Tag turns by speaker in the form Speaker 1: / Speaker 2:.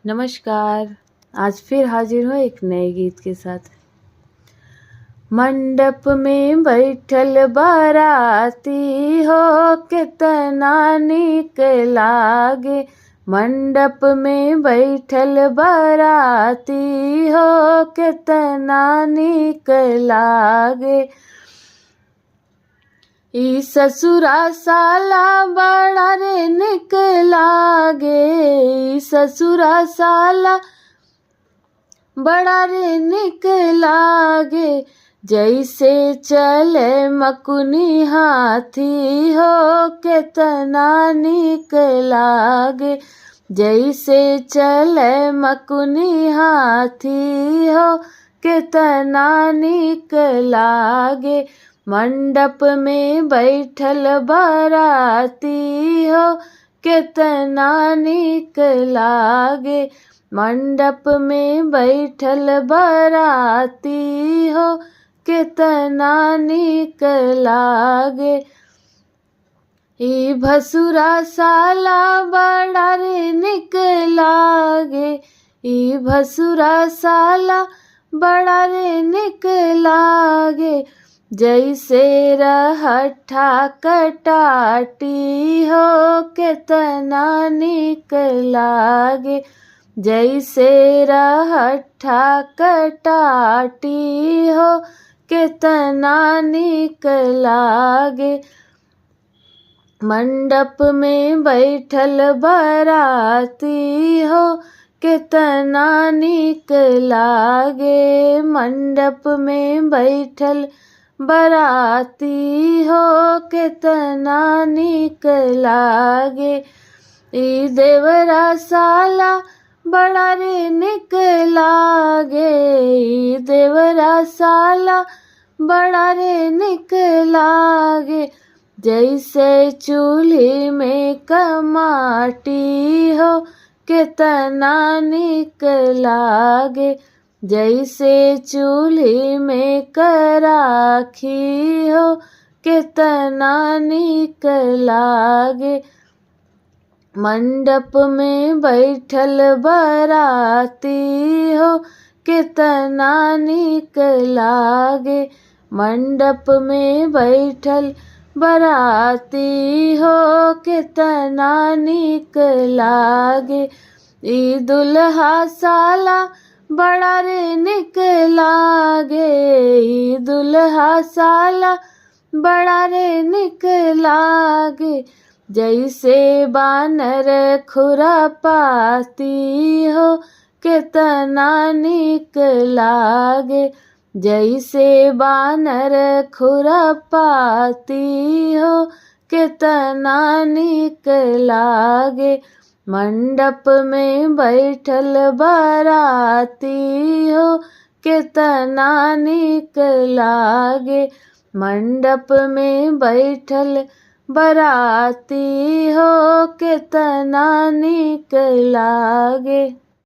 Speaker 1: नमस्कार। आज फिर हाजिर हूँ एक नए गीत के साथ। मंडप में बैठल बाराती हो कितना नीक लागे। मंडप में बैठल बाराती हो कितना नीक लागे। ई ससुरा साला बड़ा रे निक लागे। ई ससुरा साला बड़ा रे निक लागे। जैसे चले मकुनी हाथी हो कितना निक लागे। जैसे चले मकुनी हाथी हो कितना निक लागे। मंडप में बैठल बाराती हो कितना निक लागे। मंडप में बैठल बाराती हो कितना निक लागे। ई भसुरा साला बड़ा रे निक लागे। ई भसुरा साला बड़ा रे निक लागे। जैसे रहठा कटाटी हो कितना निक लागे। जैसे रहठा कटाटी हो कितना निक लागे। मंडप में बैठल बाराती हो कितना निक लागे। मंडप में बैठल बाराती हो कितना निक लागे। ई देवरा साला बड़ा रे निक लागे। ई देवरा साला बड़ा रे निक लागे। जैसे चूल्ही में कमाटी हो कितना निक लागे। जैसे चूल्ही में कराखी हो कितना निक लागे। मंडप में बैठल बाराती हो कितना निक लागे। मंडप में बैठल बाराती हो कितना निक लागे। ई दुल्हा साला बड़ा रे निक लागे। ई दुल्हा साला बड़ा रे निक लागे। जैसे बानर खुरपाती हो कितना निक लागे। जैसे बानर खुरपाती हो कितना निक लागे। मंडप में बैठल बाराती हो कितना निक लागे। मंडप में बैठल बाराती हो कितना निक लागे।